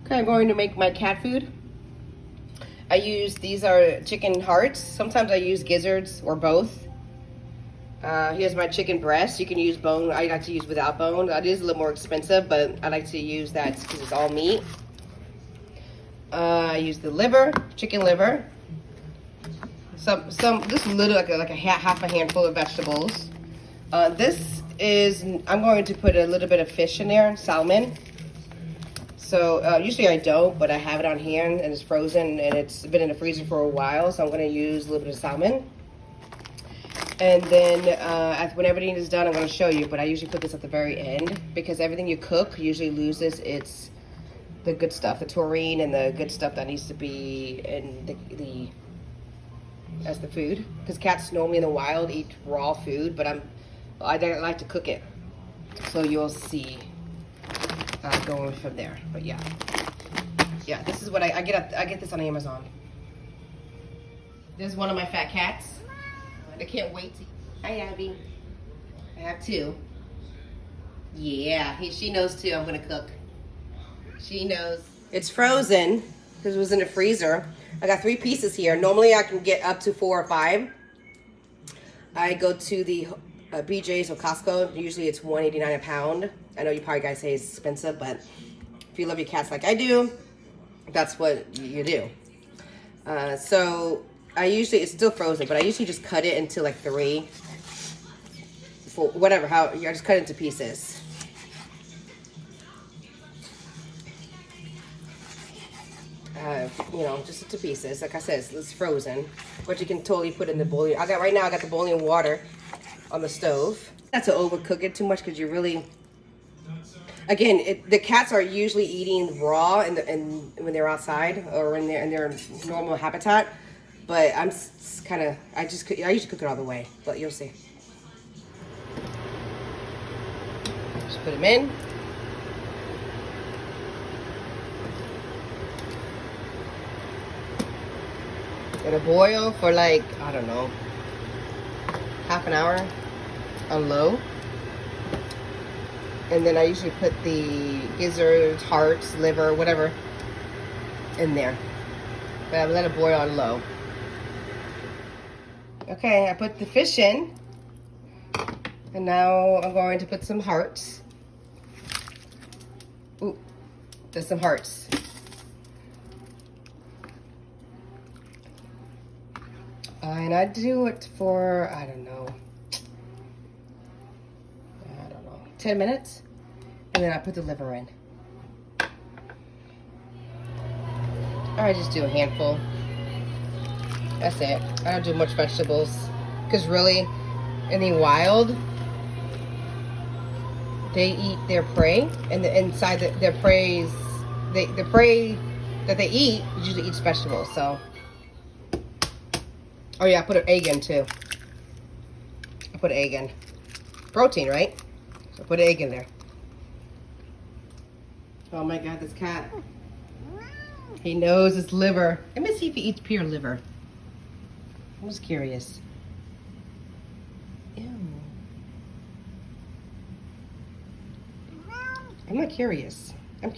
Okay, I'm going to make my cat food. These are chicken hearts. Sometimes I use gizzards or both. Here's my chicken breast. You can use bone. I like to use without bone. That is a little more expensive, but I like to use that because it's all meat. I use the liver, chicken liver. Just a little, like a half a handful of vegetables. I'm going to put a little bit of fish in there, salmon. So usually I don't, but I have it on hand and it's frozen and it's been in the freezer for a while. So I'm going to use a little bit of salmon. And then when everything is done, I'm going to show you. But I usually put this at the very end because everything you cook usually loses the good stuff, the taurine and the good stuff that needs to be in as the food. Because cats normally in the wild eat raw food, but I like to cook it. So you'll see. Going from there, but yeah, this is what I get this on Amazon. This is one of my fat cats. I can't wait to. Hi, Abby. I have two. Yeah, she knows too. I'm gonna cook. She knows. It's frozen because it was in the freezer. I got 3 pieces here. Normally I can get up to 4 or 5. I go to the BJ's or Costco. Usually it's $1.89 a pound. I know you probably guys say it's expensive, but if you love your cats like I do, that's what you do. So it's still frozen, but I usually just cut it into like 3, 4, whatever. I just cut it into pieces. Just into pieces. Like I said, it's frozen, but you can totally put in the boiling. I got the boiling water on the stove. Not to overcook it too much because you really. Again, the cats are usually eating raw and when they're outside or in their normal habitat. But I usually cook it all the way, but you'll see. Just put them in. Let it boil for like, I don't know, half an hour on low. And then I usually put the gizzards, hearts, liver, whatever in there. But I let it boil on low. Okay, I put the fish in. And now I'm going to put some hearts. Ooh, there's some hearts. And I do it for, I don't know, 10 minutes, and then I put the liver in. I just do a handful. That's it. I don't do much vegetables, because really, in the wild, they eat their prey, and inside their prey, the prey that they eat usually eats vegetables. So, oh yeah, I put an egg in too. I put an egg in. Protein, right? So put an egg in there. Oh my God, this cat. He knows it's liver. Let me see if he eats pure liver. I'm just curious. Ew. I'm not curious. I'm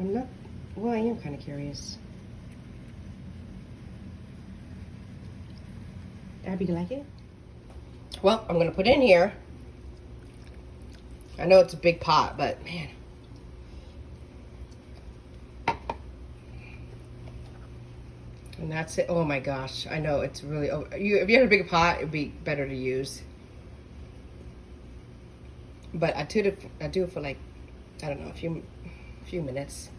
not, well, I am kind of curious. Abby, do you like it? Well, I'm going to put in here. I know it's a big pot, but man. And that's it. Oh my gosh. I know it's really, if you had a big pot, it'd be better to use. But I do it for like, I don't know, a few minutes.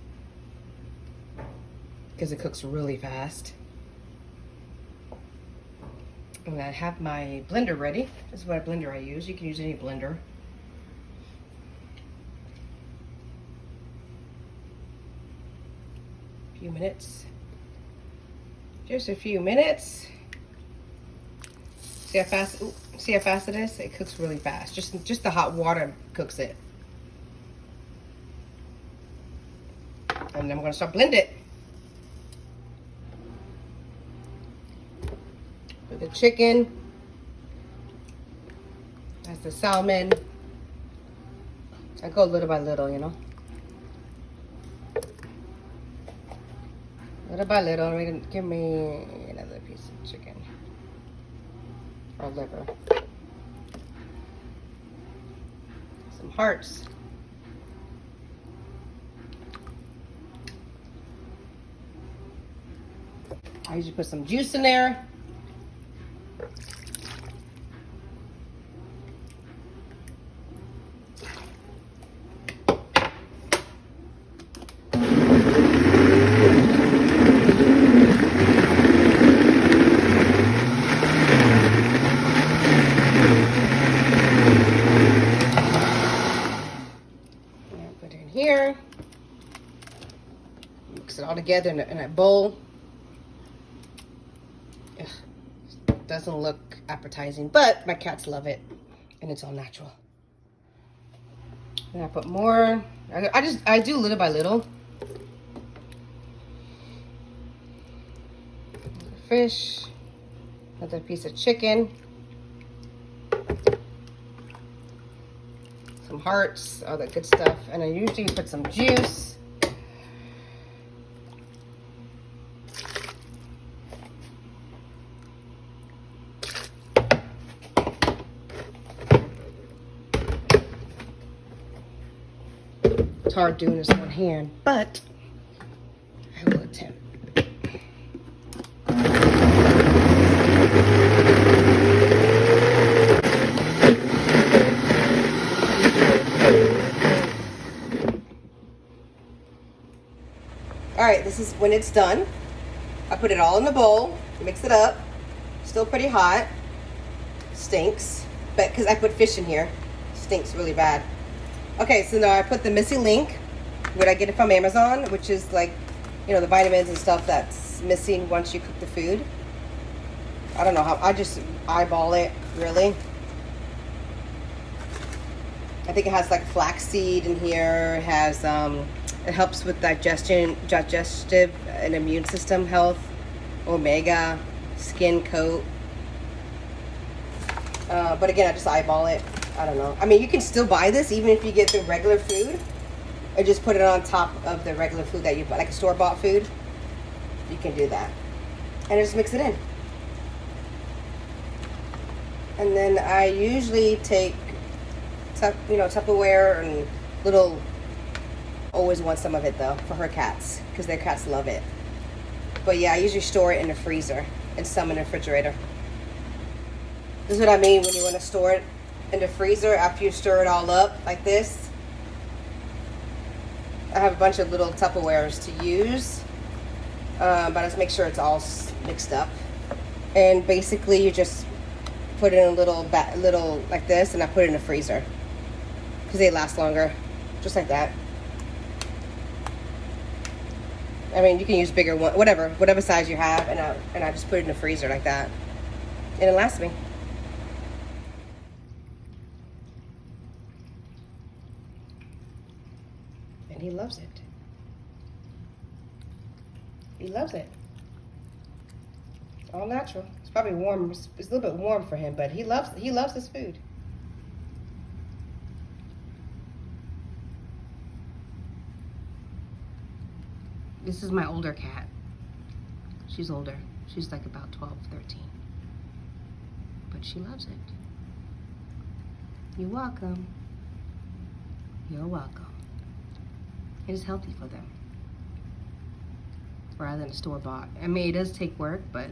Because it cooks really fast. And I have my blender ready. This is what blender I use. You can use any blender. A few minutes. Just a few minutes. See how fast it is? It cooks really fast. Just the hot water cooks it. And I'm gonna start blend it. With the chicken. That's the salmon. I go little by little, you know. Little by little, give me another piece of chicken or liver. Some hearts. I usually put some juice in there. Put it in here. Mix it all together in a bowl. Ugh, doesn't look appetizing, but my cats love it, and it's all natural. And I put more. I do little by little. Fish, another piece of chicken, some hearts, all that good stuff, and I usually put some juice. It's hard doing this one hand, but I will attempt. All right, this is when it's done. I put it all in the bowl, mix it up. Still pretty hot. Stinks, but because I put fish in here, stinks really bad. Okay, so now I put the missing link, where I get it from Amazon, which is like, you know, the vitamins and stuff that's missing once you cook the food. I don't know how, I just eyeball it, really. I think it has like flaxseed in here. It has, it helps with digestive and immune system health, omega, skin coat. But again, I just eyeball it. I don't know. I mean, you can still buy this even if you get the regular food, or just put it on top of the regular food that you buy, like a store-bought food. You can do that, and just mix it in. And then I usually take, Tupperware and little. Always want some of it though for her cats because their cats love it. But yeah, I usually store it in the freezer and some in the refrigerator. This is what I mean when you want to store it in the freezer after you stir it all up like this. I have a bunch of little Tupperwares to use, but I just make sure it's all mixed up. And basically, you just put it in a little like this, and I put it in the freezer because they last longer, just like that. I mean, you can use bigger one, whatever size you have, and I just put it in the freezer like that, and it lasts me. And he loves it. He loves it. All natural. It's probably warm. It's a little bit warm for him, but he loves his food. This is my older cat. She's older. She's like about 12, 13. But she loves it. You're welcome. You're welcome. It is healthy for them, rather than store-bought. I mean, it does take work, but